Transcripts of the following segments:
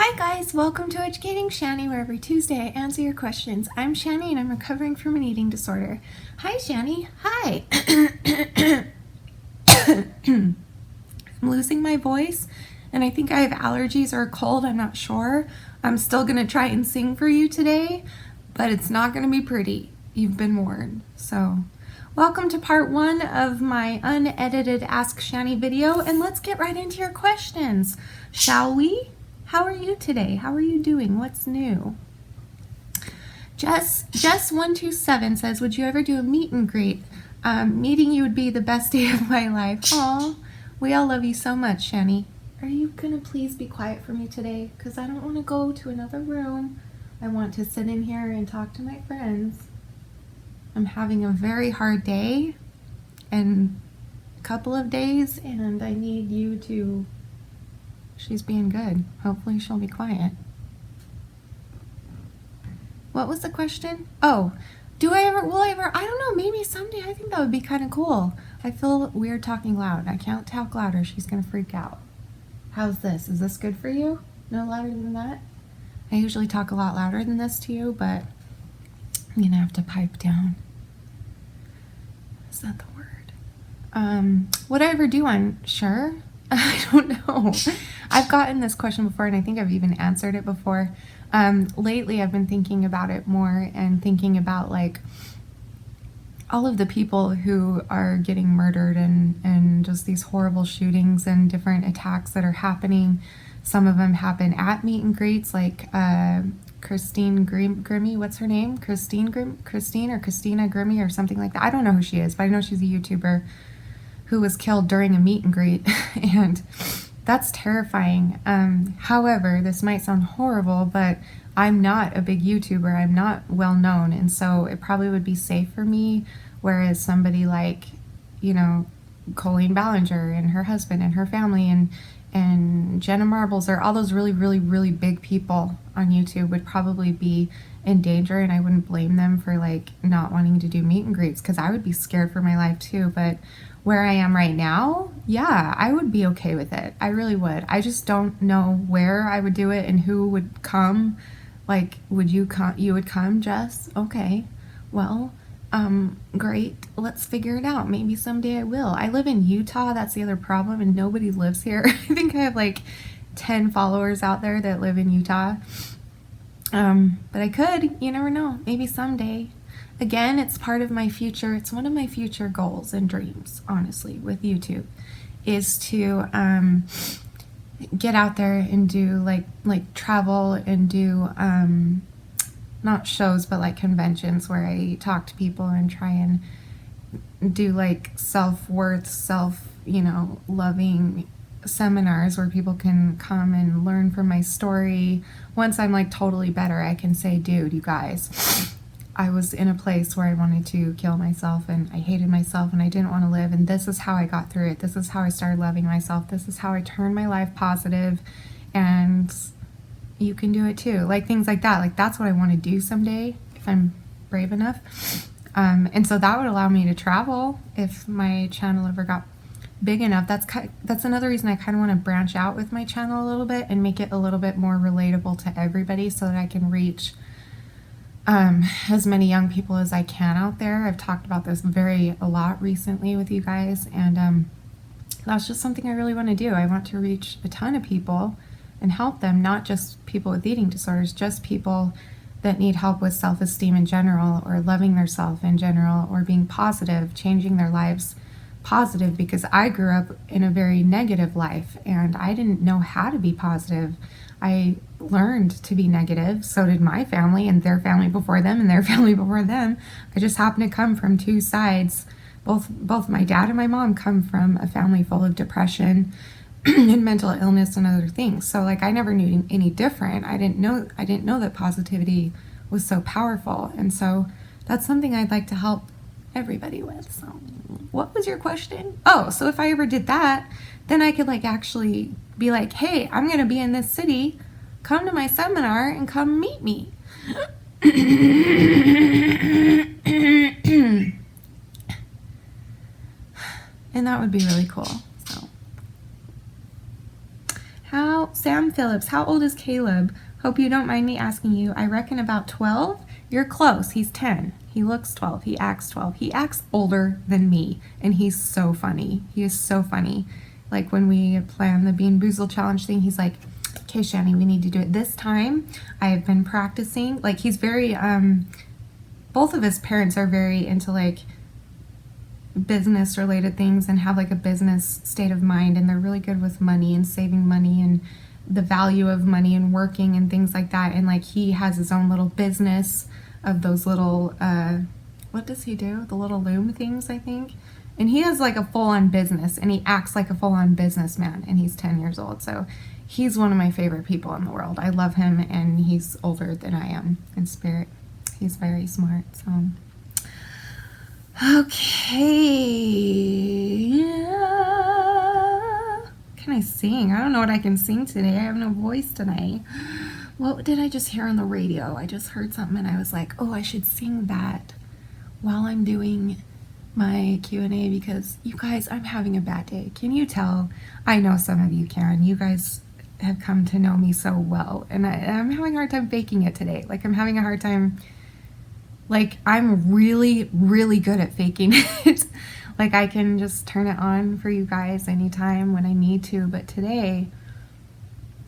Hi guys, welcome to Educating Shani, where every Tuesday I answer your questions. I'm Shani and I'm recovering from an eating disorder. Hi Shani, hi. I'm losing my voice and I think I have allergies or a cold, I'm not sure. I'm still gonna try and sing for you today, but it's not gonna be pretty. You've been warned. So, welcome to part 1 of my unedited Ask Shani video, and let's get right into your questions, shall we? How are you today? How are you doing? What's new? Jess127 says, would you ever do a meet and greet? Meeting you would be the best day of my life. Aw, we all love you so much, Shani. Are you gonna please be quiet for me today? Because I don't want to go to another room. I want to sit in here and talk to my friends. I'm having a very hard day and a couple of days, and I need you to... She's being good. Hopefully she'll be quiet. What was the question? Oh, will I ever, I don't know, maybe someday. I think that would be kind of cool. I feel weird talking loud. I can't talk louder. She's going to freak out. How's this? Is this good for you? No louder than that? I usually talk a lot louder than this to you, but I'm going to have to pipe down. Is that the word? Would I ever do one? Sure. I don't know. I've gotten this question before, and I think I've even answered it before. Lately, I've been thinking about it more and thinking about like all of the people who are getting murdered and just these horrible shootings and different attacks that are happening. Some of them happen at meet and greets, like Christine Grimmie, what's her name? Christine or Christina Grimmie or something like that. I don't know who she is, but I know she's a YouTuber who was killed during a meet and greet, and that's terrifying. However, this might sound horrible, but I'm not a big YouTuber. I'm not well known, and so it probably would be safe for me, whereas somebody like, you know, Colleen Ballinger and her husband and her family and Jenna Marbles, or all those really, really, really big people on YouTube would probably be in danger, and I wouldn't blame them for like not wanting to do meet and greets, because I would be scared for my life too. But where I am right now, yeah, I would be okay with it. I really would. I just don't know where I would do it and who would come. Like, would you come? You would come, Jess? Okay. Well, great. Let's figure it out. Maybe someday I will. I live in Utah. That's the other problem, and nobody lives here. I think I have like 10 followers out there that live in Utah. But I could. You never know. Maybe someday. Again, it's part of my future. It's one of my future goals and dreams, honestly, with YouTube, is to get out there and do like travel and do not shows, but like conventions where I talk to people and try and do like self-worth, loving seminars where people can come and learn from my story. Once I'm like totally better, I can say, dude, you guys, I was in a place where I wanted to kill myself and I hated myself and I didn't want to live, and this is how I got through it. This is how I started loving myself. This is how I turned my life positive, and you can do it too. Like things like that. Like that's what I want to do someday if I'm brave enough. And so that would allow me to travel if my channel ever got big enough. That's another reason I kind of want to branch out with my channel a little bit and make it a little bit more relatable to everybody so that I can reach as many young people as I can out there. I've talked about this a lot recently with you guys, and that's just something I really want to do. I want to reach a ton of people and help them, not just people with eating disorders, just people that need help with self-esteem in general, or loving their self in general, or being positive, changing their lives positive, because I grew up in a very negative life and I didn't know how to be positive. I learned to be negative. So did my family and their family before them and their family before them. I just happen to come from two sides. Both my dad and my mom come from a family full of depression and mental illness and other things. So like I never knew any different. I didn't know that positivity was so powerful. And so that's something I'd like to help everybody with. So what was your question? Oh, so if I ever did that, then I could like actually be like, hey, I'm going to be in this city. Come to my seminar and come meet me. And that would be really cool. So how Sam Phillips, how old is Caleb? Hope you don't mind me asking you. I reckon about 12. You're close. He's 10. He looks 12. He acts 12. He acts older than me, and he's so funny. He is so funny. Like when we plan the Bean Boozled challenge thing, he's like, okay, Shani, we need to do it this time. I have been practicing. Like he's very, both of his parents are very into like business related things and have like a business state of mind, and they're really good with money and saving money and the value of money and working and things like that. And like he has his own little business of those little what does he do, the little loom things, I think. And he has like a full-on business, and he acts like a full-on businessman, and he's 10 years old. So he's one of my favorite people in the world. I love him, and he's older than I am in spirit. He's very smart. So okay, can I sing? I don't know what I can sing today. I have no voice today. What did I just hear on the radio? I just heard something and I was like, oh, I should sing that while I'm doing my Q&A, because you guys, I'm having a bad day. Can you tell? I know some of you can. You guys have come to know me so well, and I'm having a hard time faking it today. Like I'm having a hard time, like I'm really, really good at faking it. Like I can just turn it on for you guys anytime when I need to, but today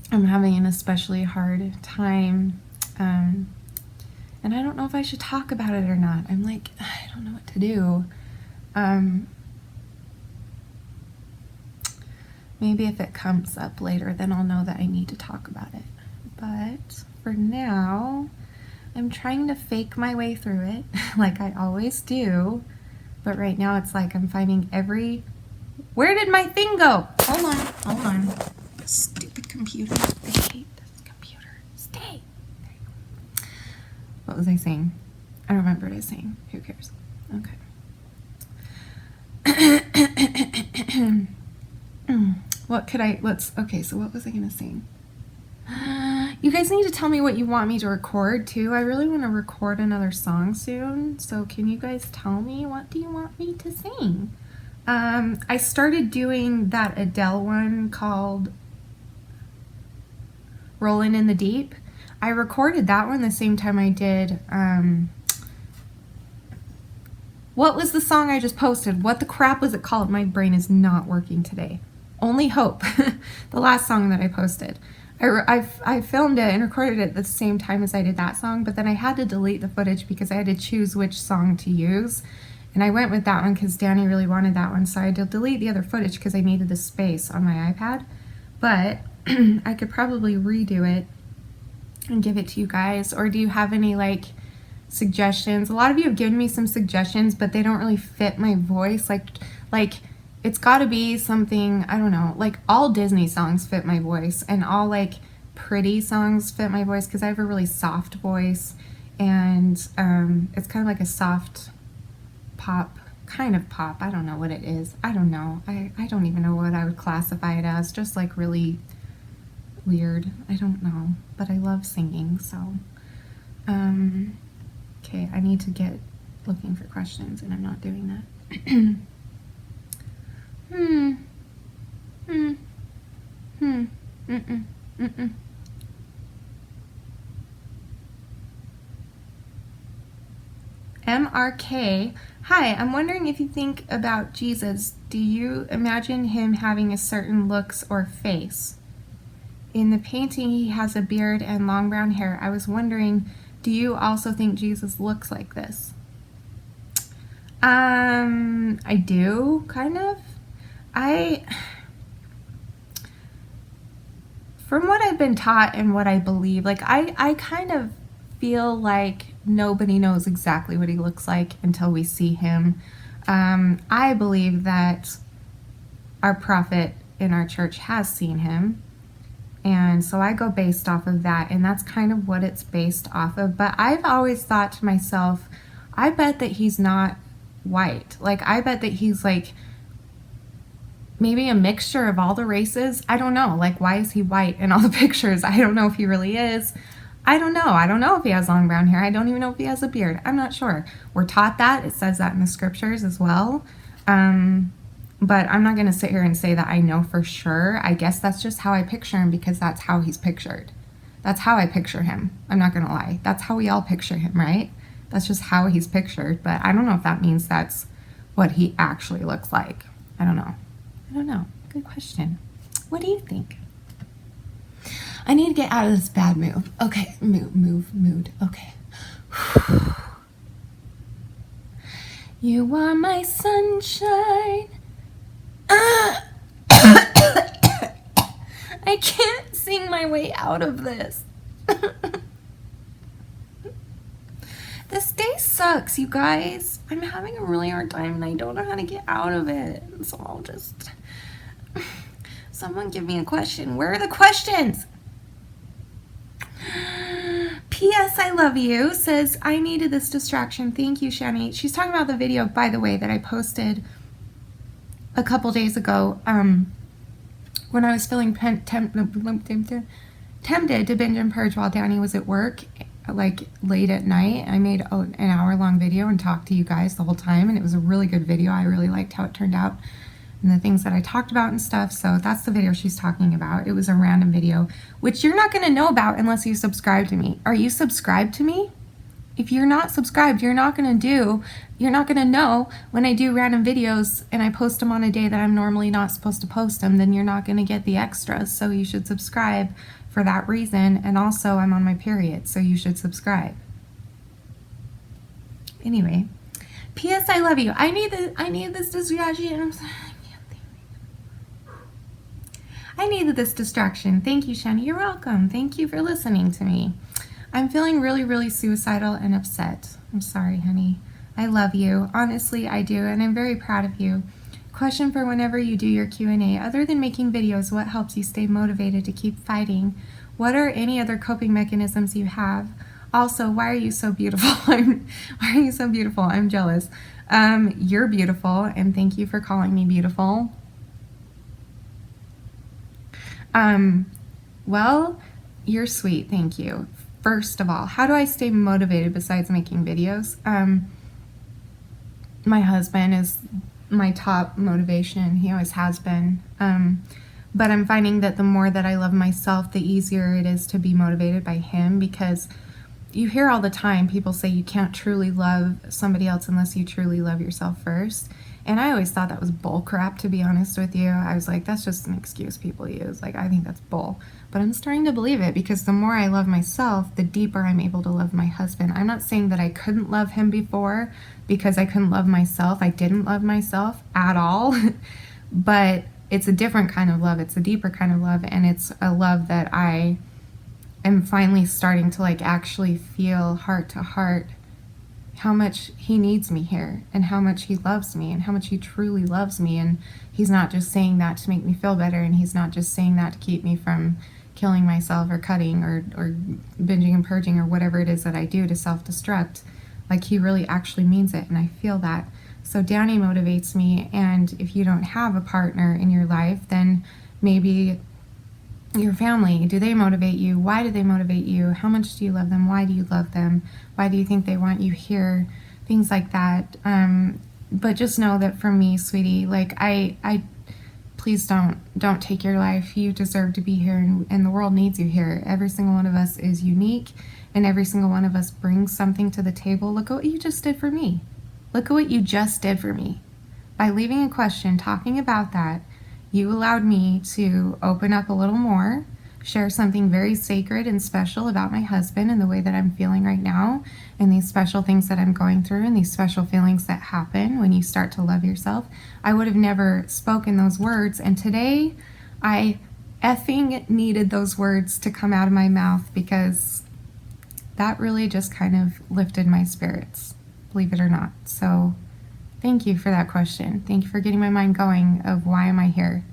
I'm having an especially hard time, and I don't know if I should talk about it or not. I'm like, I don't know what to do. Maybe if it comes up later, then I'll know that I need to talk about it. But for now, I'm trying to fake my way through it like I always do. But right now it's like I'm finding every... Where did my thing go? Hold on. Stupid computer. I hate this computer. Stay. There you go. What was I saying? I don't remember what I was saying. Who cares? Okay. Okay, so what was I gonna sing? You guys need to tell me what you want me to record too. I really want to record another song soon. So can you guys tell me, what do you want me to sing? I started doing that Adele one called Rollin' in the Deep. I recorded that one the same time I did, what was the song I just posted? What the crap was it called? My brain is not working today. Only Hope, the last song that I posted. I filmed it and recorded it at the same time as I did that song, but then I had to delete the footage because I had to choose which song to use. And I went with that one because Danny really wanted that one, so I had to delete the other footage because I needed the space on my iPad. But I could probably redo it and give it to you guys. Or do you have any like suggestions? A lot of you have given me some suggestions, but they don't really fit my voice. Like it's got to be something, I don't know, like all Disney songs fit my voice, and all like pretty songs fit my voice because I have a really soft voice, and it's kind of like a soft pop, kind of pop. I don't know what it is. I don't know. I don't even know what I would classify it as. Just like really weird. I don't know. But I love singing, so. Okay, I need to get looking for questions, and I'm not doing that. MRK, hi, I'm wondering if you think about Jesus, do you imagine him having a certain looks or face? In the painting, he has a beard and long brown hair. I was wondering, do you also think Jesus looks like this? I do, kind of. From what I've been taught and what I believe, like I kind of feel like nobody knows exactly what he looks like until we see him. I believe that our prophet in our church has seen him, and so I go based off of that, and that's kind of what it's based off of. But I've always thought to myself, I bet that he's not white. Like I bet that he's like maybe a mixture of all the races. I don't know. Like, why is he white in all the pictures? I don't know if he really is. I don't know. I don't know if he has long brown hair. I don't even know if he has a beard. I'm not sure. We're taught that. It says that in the scriptures as well. but I'm not going to sit here and say that I know for sure. I guess that's just how I picture him because that's how he's pictured. That's how I picture him. I'm not going to lie. That's how we all picture him, right? That's just how he's pictured, but I don't know if that means that's what he actually looks like. I don't know. I don't know. Good question. What do you think? I need to get out of this bad mood. Okay, mood. Okay. You are my sunshine. I can't sing my way out of this. This day sucks, you guys. I'm having a really hard time and I don't know how to get out of it. So I'll just... Someone give me a question. Where are the questions? P.S. I love you says, I needed this distraction. Thank you, Shani. She's talking about the video, by the way, that I posted a couple days ago when I was feeling tempted to binge and purge while Danny was at work, like late at night. I made an hour-long video and talked to you guys the whole time, and it was a really good video. I really liked how it turned out and the things that I talked about and stuff. So that's the video she's talking about. It was a random video, which you're not going to know about unless you subscribe to me. Are you subscribed to me? If you're not subscribed, you're not going to know when I do random videos and I post them on a day that I'm normally not supposed to post them, then you're not going to get the extras. So you should subscribe for that reason. And also I'm on my period, so you should subscribe. Anyway, P.S. I love you. I need this distraction. I needed this distraction. Thank you, Shani. You're welcome. Thank you for listening to me. I'm feeling really, really suicidal and upset. I'm sorry, honey. I love you. Honestly, I do, and I'm very proud of you. Question for whenever you do your Q&A. Other than making videos, what helps you stay motivated to keep fighting? What are any other coping mechanisms you have? Also, why are you so beautiful? Why are you so beautiful? I'm jealous. You're beautiful, and thank you for calling me beautiful. Well, you're sweet. Thank you. First of all, how do I stay motivated besides making videos? My husband is my top motivation. He always has been. But I'm finding that the more that I love myself, the easier it is to be motivated by him, because you hear all the time people say you can't truly love somebody else unless you truly love yourself first. And I always thought that was bull crap, to be honest with you. I was like, that's just an excuse people use. Like, I think that's bull. But I'm starting to believe it, because the more I love myself, the deeper I'm able to love my husband. I'm not saying that I couldn't love him before because I couldn't love myself. I didn't love myself at all. But it's a different kind of love. It's a deeper kind of love. And it's a love that I am finally starting to like actually feel heart to heart how much he needs me here, and how much he loves me, and how much he truly loves me. And he's not just saying that to make me feel better, and he's not just saying that to keep me from killing myself or cutting or binging and purging or whatever it is that I do to self-destruct. Like, he really actually means it, and I feel that. So Danny motivates me, and if you don't have a partner in your life, then maybe your family. Do they motivate you? Why do they motivate you? How much do you love them? Why do you love them? Why do you think they want you here? Things like that. But just know that for me, sweetie, like I please don't take your life. You deserve to be here, and the world needs you here. Every single one of us is unique, and every single one of us brings something to the table. Look at what you just did for me. Look at what you just did for me. By leaving a question, talking about that, you allowed me to open up a little more, share something very sacred and special about my husband and the way that I'm feeling right now, and these special things that I'm going through, and these special feelings that happen when you start to love yourself. I would have never spoken those words, and today I effing needed those words to come out of my mouth, because that really just kind of lifted my spirits, believe it or not. So thank you for that question. Thank you for getting my mind going of why am I here?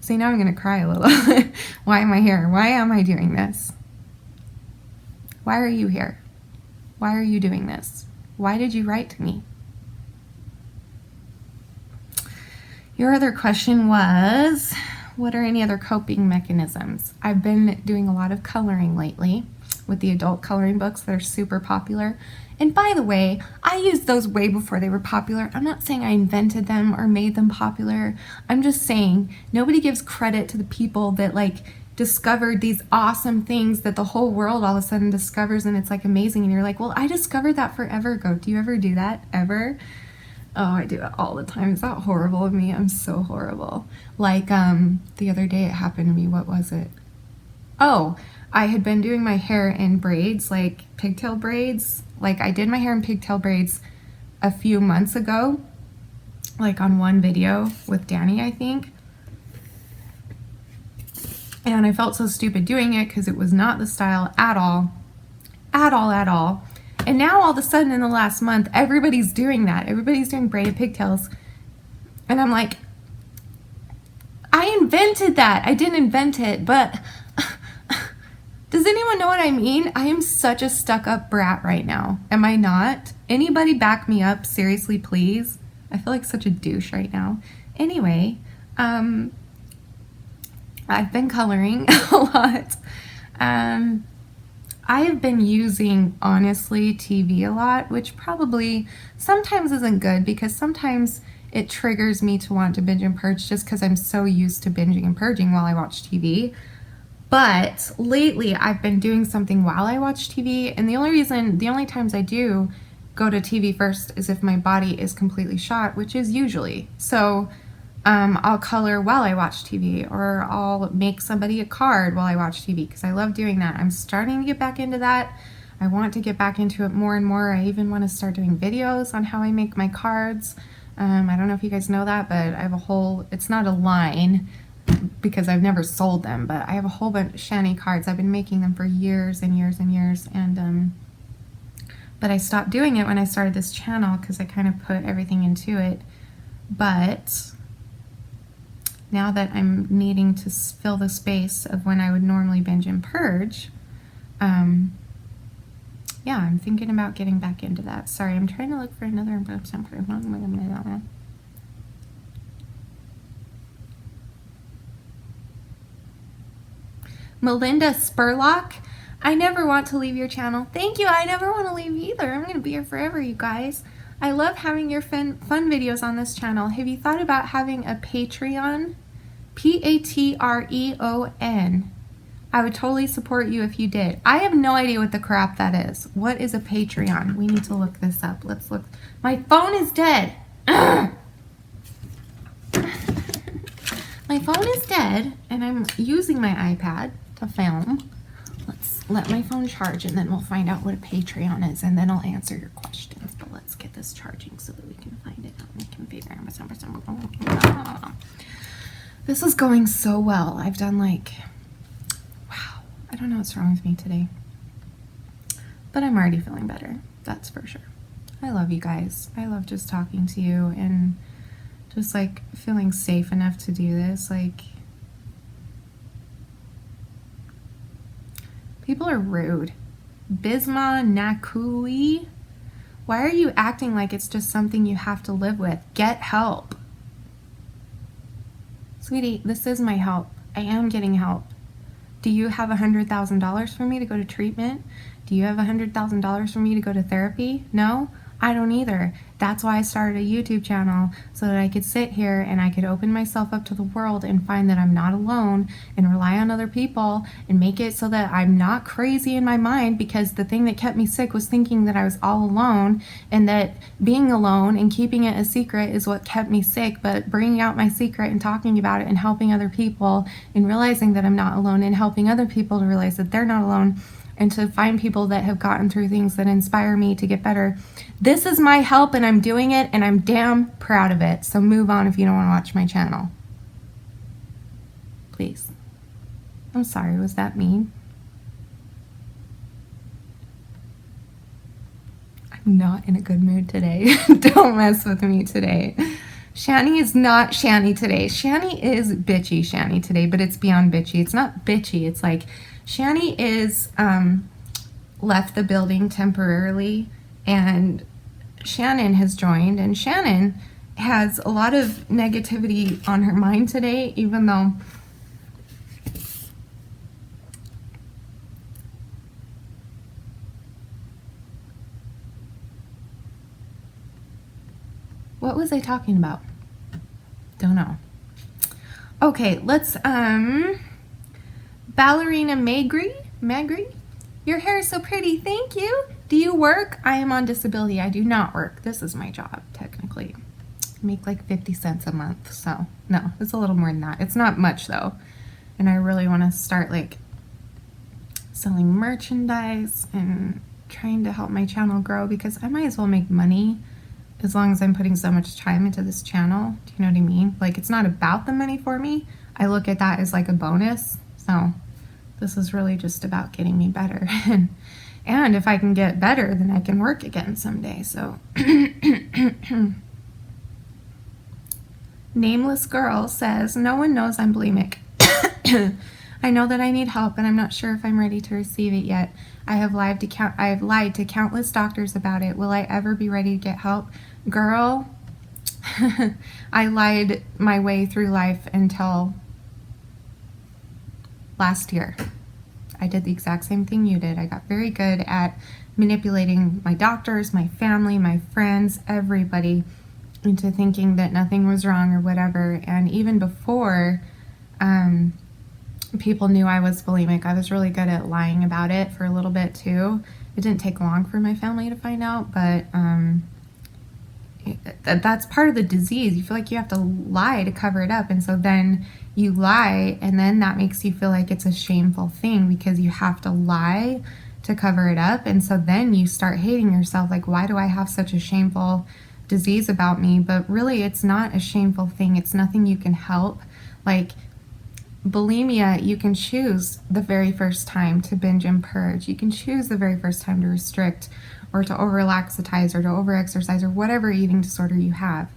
See, now I'm going to cry a little. Why am I here? Why am I doing this? Why are you here? Why are you doing this? Why did you write to me? Your other question was, what are any other coping mechanisms? I've been doing a lot of coloring lately with the adult coloring books that are super popular. And by the way, I used those way before they were popular. I'm not saying I invented them or made them popular. I'm just saying nobody gives credit to the people that like discovered these awesome things that the whole world all of a sudden discovers, and it's like amazing. And you're like, well, I discovered that forever ago. Do you ever do that? Ever? Oh, I do it all the time. Is that horrible of me? I'm so horrible. Like, the other day it happened to me. What was it? Oh, I had been doing my hair in braids, like pigtail braids. Like, I did my hair in pigtail braids a few months ago, like on one video with Danny, I think. And I felt so stupid doing it because it was not the style at all. At all, at all. And now all of a sudden in the last month, everybody's doing that. Everybody's doing braided pigtails. And I'm like, I invented that. I didn't invent it, but does anyone know what I mean? I am such a stuck-up brat right now. Am I not? Anybody back me up? Seriously, please. I feel like such a douche right now. Anyway, I've been coloring a lot. I've been using, honestly, TV a lot, which probably sometimes isn't good because sometimes it triggers me to want to binge and purge just because I'm so used to binging and purging while I watch TV. But lately I've been doing something while I watch TV, and the only times I do go to TV first is if my body is completely shot, which is usually. So I'll color while I watch TV, or I'll make somebody a card while I watch TV because I love doing that. I'm starting to get back into that. I want to get back into it more and more. I even want to start doing videos on how I make my cards. I don't know if you guys know that, but I have a whole, it's not a line because I've never sold them, but I have a whole bunch of Shani cards. I've been making them for years and years and years, and but I stopped doing it when I started this channel because I kind of put everything into it. But now that I'm needing to fill the space of when I would normally binge and purge, yeah, I'm thinking about getting back into that. Sorry, I'm trying to look for another example. Melinda Spurlock, I never want to leave your channel. Thank you. I never want to leave either. I'm going to be here forever, you guys. I love having your fun videos on this channel. Have you thought about having a Patreon? Patreon. I would totally support you if you did. I have no idea what the crap that is. What is a Patreon? We need to look this up. Let's look. My phone is dead. My phone is dead, and I'm using my iPad to film. Let's let my phone charge, and then we'll find out what a Patreon is, and then I'll answer your questions. But let's get this charging so that we can find it. We can figure out. This is going so well. I've done like, wow, I don't know what's wrong with me today, but I'm already feeling better. That's for sure. I love you guys. I love just talking to you and just like feeling safe enough to do this. Like, people are rude. Bisma Nakui, why are you acting like it's just something you have to live with? Get help. Sweetie, this is my help. I am getting help. Do you have $100,000 for me to go to treatment? Do you have $100,000 for me to go to therapy? No? I don't either. That's why I started a YouTube channel, so that I could sit here and I could open myself up to the world and find that I'm not alone and rely on other people and make it so that I'm not crazy in my mind, because the thing that kept me sick was thinking that I was all alone, and that being alone and keeping it a secret is what kept me sick. But bringing out my secret and talking about it and helping other people and realizing that I'm not alone and helping other people to realize that they're not alone and to find people that have gotten through things that inspire me to get better. This is my help, and I'm doing it, and I'm damn proud of it. So move on if you don't want to watch my channel. Please. I'm sorry, was that mean? I'm not in a good mood today. Don't mess with me today. Shani is not Shani today. Shani is bitchy Shani today, but it's beyond bitchy. It's not bitchy. It's like Shani is left the building temporarily, and Shannon has joined, and Shannon has a lot of negativity on her mind today, even though What was I talking about? Don't know. Okay, let's, Ballerina Magri? Your hair is so pretty, thank you. Do you work? I am on disability, I do not work. This is my job, technically. I make like 50 cents a month, so no, it's a little more than that. It's not much though. And I really want to start like selling merchandise and trying to help my channel grow, because I might as well make money as long as I'm putting so much time into this channel. Do you know what I mean? Like, it's not about the money for me. I look at that as like a bonus. So this is really just about getting me better. And if I can get better, then I can work again someday. So Nameless Girl says, no one knows I'm bulimic. I know that I need help, and I'm not sure if I'm ready to receive it yet. I have lied to countless doctors about it. Will I ever be ready to get help? Girl, I lied my way through life until last year. I did the exact same thing you did. I got very good at manipulating my doctors, my family, my friends, everybody into thinking that nothing was wrong or whatever. And even before people knew I was bulimic, I was really good at lying about it for a little bit too. It didn't take long for my family to find out, but that's part of the disease. You feel like you have to lie to cover it up, and so then you lie, and then that makes you feel like it's a shameful thing because you have to lie to cover it up. And so then you start hating yourself, like, why do I have such a shameful disease about me? But really, it's not a shameful thing. It's nothing you can help. Like, bulimia, you can choose the very first time to binge and purge. You can choose the very first time to restrict or to over-laxatize or to over-exercise or whatever eating disorder you have.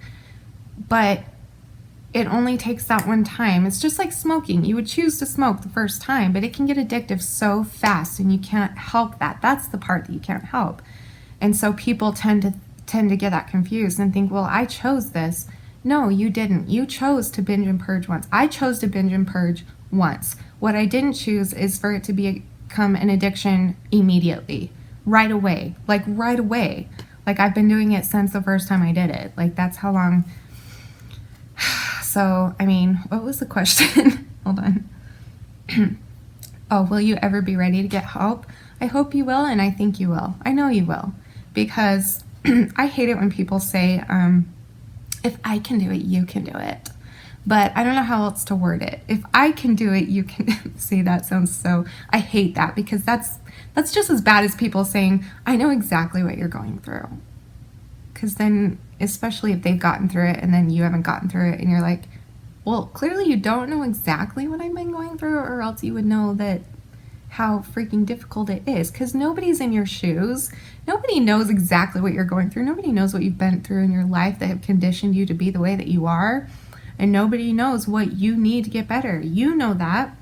But it only takes that one time. It's just like smoking. You would choose to smoke the first time, but it can get addictive so fast, and you can't help that. That's the part that you can't help. And so people tend to get that confused and think, well, I chose this. No, you didn't. You chose to binge and purge once. I chose to binge and purge once. What I didn't choose is for it to become an addiction immediately, right away. Like right away. Like I've been doing it since the first time I did it. Like that's how long. So, I mean, what was the question? Hold on. Oh, will you ever be ready to get help? I hope you will, and I think you will. I know you will, because I hate it when people say, if I can do it, you can do it. But I don't know how else to word it. If I can do it, you can. See, that sounds so, I hate that, because that's just as bad as people saying, I know exactly what you're going through. Because then, especially if they've gotten through it and then you haven't gotten through it and you're like, well, clearly you don't know exactly what I've been going through, or else you would know that how freaking difficult it is, because nobody's in your shoes. Nobody knows exactly what you're going through. Nobody knows what you've been through in your life that have conditioned you to be the way that you are, and nobody knows what you need to get better. You know that,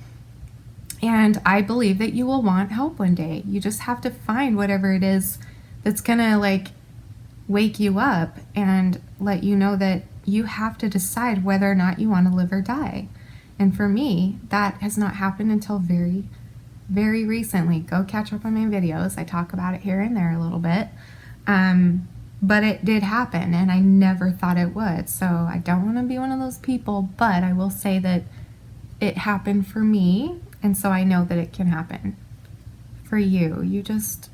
and I believe that you will want help one day. You just have to find whatever it is that's gonna like wake you up and let you know that you have to decide whether or not you want to live or die. And for me, that has not happened until very, very recently. Go catch up on my videos. I talk about it here and there a little bit. But it did happen, and I never thought it would. So I don't want to be one of those people, but I will say that it happened for me, and so I know that it can happen for you. You just,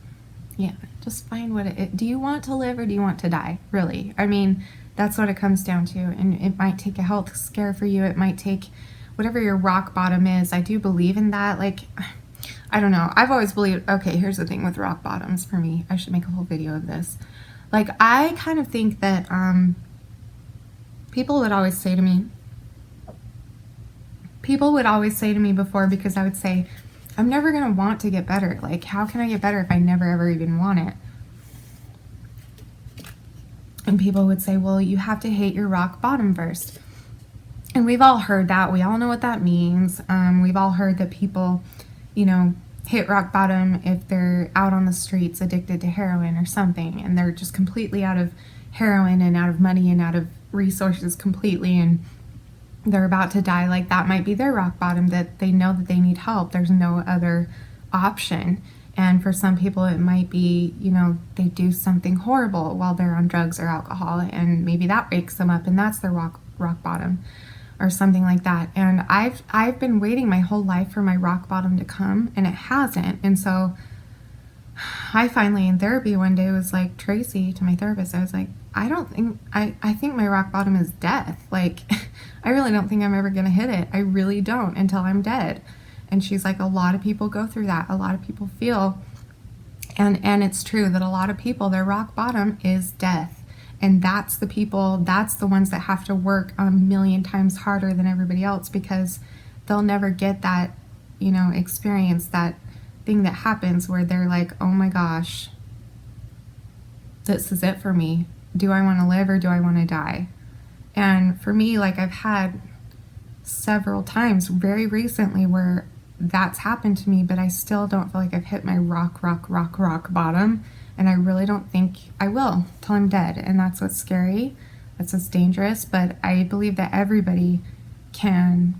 yeah, just find what do you want to live or do you want to die? Really. I mean, that's what it comes down to. And it might take a health scare for you. It might take whatever your rock bottom is. I do believe in that. Like, I don't know. I've always believed, okay, here's the thing with rock bottoms for me. I should make a whole video of this. Like, I kind of think that people would always say to me before, because I would say, I'm never going to want to get better. Like, how can I get better if I never ever even want it? And people would say, well, you have to hate your rock bottom first. And we've all heard that. We all know what that means. We've all heard that people, you know, hit rock bottom if they're out on the streets addicted to heroin or something, and they're just completely out of heroin and out of money and out of resources completely, and they're about to die. Like, that might be their rock bottom, that they know that they need help. There's no other option. And for some people, it might be, you know, they do something horrible while they're on drugs or alcohol, and maybe that wakes them up, and that's their rock bottom, or something like that. And I've been waiting my whole life for my rock bottom to come, and it hasn't. And so I finally, in therapy one day, was like, Tracy, to my therapist, I was like, I think my rock bottom is death. Like, I really don't think I'm ever gonna hit it. I really don't, until I'm dead. And she's like, a lot of people go through that. A lot of people feel, and it's true that a lot of people, their rock bottom is death. And that's the people, that's the ones that have to work a million times harder than everybody else, because they'll never get that, you know, experience, that thing that happens where they're like, oh my gosh, this is it for me. Do I want to live or do I want to die? And for me, like, I've had several times very recently where that's happened to me, but I still don't feel like I've hit my rock bottom, and I really don't think I will till I'm dead. And that's what's scary, that's what's dangerous. But I believe that everybody can.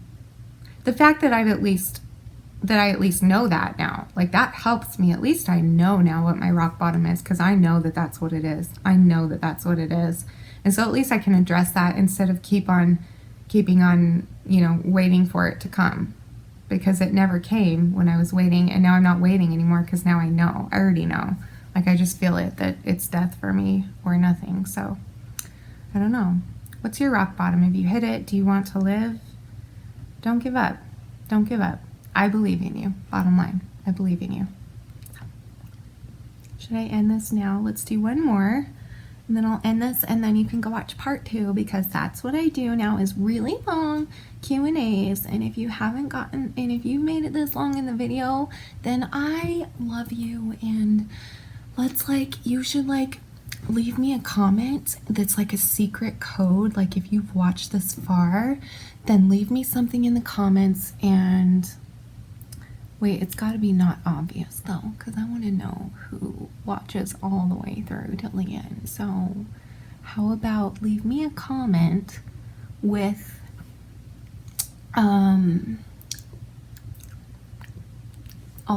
The fact that I at least know that now, like, that helps me. At least I know now what my rock bottom is, because I know that that's what it is. I know that that's what it is. And so at least I can address that instead of keeping on, you know, waiting for it to come, because it never came when I was waiting. And now I'm not waiting anymore, because now I know. I already know. Like, I just feel it, that it's death for me or nothing. So I don't know. What's your rock bottom? Have you hit it? Do you want to live? Don't give up. Don't give up. I believe in you. Bottom line, I believe in you. Should I end this now? Let's do one more, and then I'll end this, and then you can go watch part 2, because that's what I do now, is really long Q&As. And if you haven't gotten, and if you made it this long in the video, then I love you. And let's, like, you should, like, leave me a comment that's like a secret code. Like, if you've watched this far, then leave me something in the comments. And wait, it's got to be not obvious though, because I want to know who watches all the way through till the end. So how about leave me a comment with I'll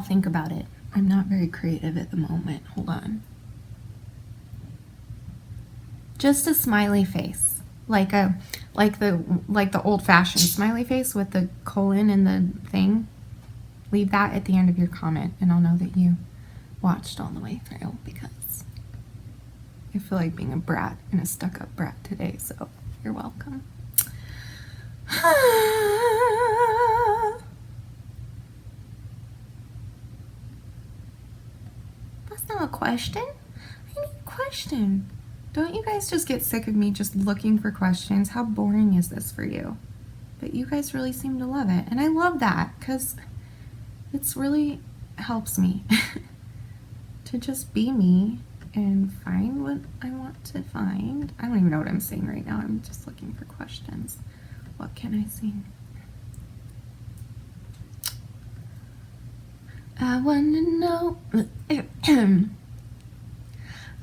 think about it. I'm not very creative at the moment. Hold on. Just a smiley face, like the old-fashioned smiley face with the colon and the thing. Leave that at the end of your comment, and I'll know that you watched all the way through, because I feel like being a brat and a stuck-up brat today, so you're welcome. That's not a question. I need a question. Don't you guys just get sick of me just looking for questions? How boring is this for you? But you guys really seem to love it, and I love that, because it's really helps me to just be me and find what I want to find. I don't even know what I'm saying right now. I'm just looking for questions. What can I sing? I wanna know.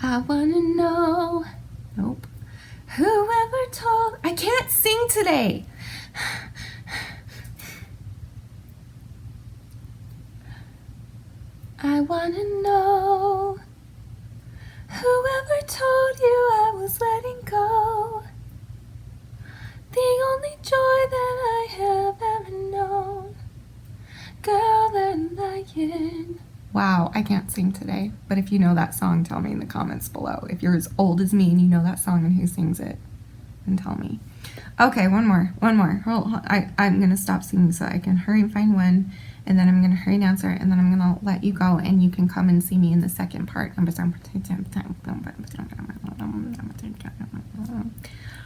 I wanna know. Nope. Whoever told. I can't sing today. I wanna know. Whoever told you I was letting go. The only joy that I have ever known. Girl, they're lying. Wow, I can't sing today. But if you know that song, tell me in the comments below. If you're as old as me and you know that song and who sings it, then tell me. Okay, one more. I'm gonna stop singing so I can hurry and find one, and then I'm gonna hurry and answer, and then I'm gonna let you go, and you can come and see me in the second part.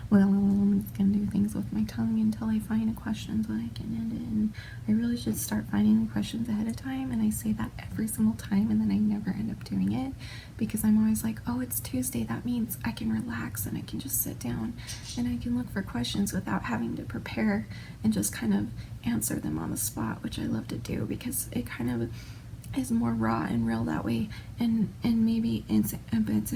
Well, I'm just gonna do things with my tongue until I find a question so I can end it. And I really should start finding the questions ahead of time, and I say that every single time, and then I never end up doing it, because I'm always like, oh, it's Tuesday, that means I can relax and I can just sit down and I can look for questions without having to prepare, and just kind of answer them on the spot, which I love to do, because it kind of is more raw and real that way. And maybe it's a bit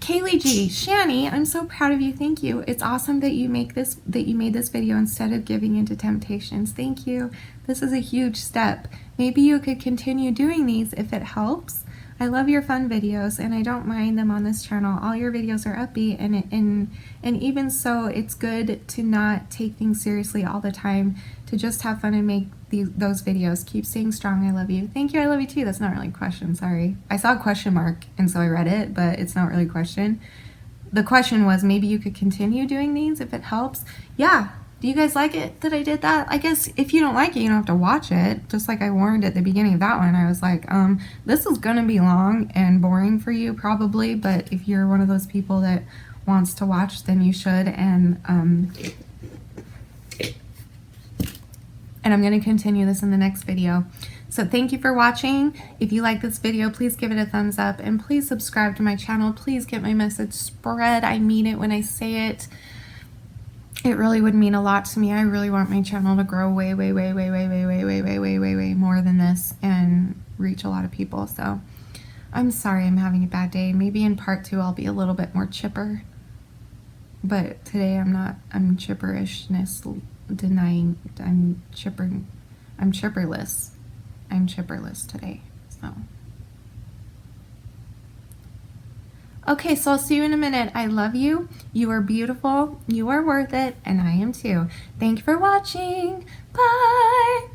Kaylee G, Shani, I'm so proud of you. Thank you. It's awesome that you made this video instead of giving into temptations. Thank you. This is a huge step. Maybe you could continue doing these if it helps. I love your fun videos and I don't mind them on this channel. All your videos are upbeat and even so, it's good to not take things seriously all the time, to just have fun and make those videos. Keep staying strong. I love you. Thank you. I love you too. That's not really a question. Sorry. I saw a question mark and so I read it, but it's not really a question. The question was, maybe you could continue doing these if it helps. Yeah. Do you guys like it that I did that? I guess if you don't like it, you don't have to watch it. Just like I warned at the beginning of that one, I was like, this is gonna be long and boring for you probably, but if you're one of those people that wants to watch, then you should. And I'm gonna continue this in the next video. So thank you for watching. If you like this video, please give it a thumbs up and please subscribe to my channel. Please get my message spread. I mean it when I say it. It really would mean a lot to me. I really want my channel to grow way more than this and reach a lot of people. So I'm sorry I'm having a bad day. Maybe in part 2 I'll be a little bit more chipper. But today I'm not. I'm chipperishness denying. I'm chipperless. I'm chipperless today. So okay, so I'll see you in a minute. I love you. You are beautiful. You are worth it. And I am too. Thank you for watching. Bye.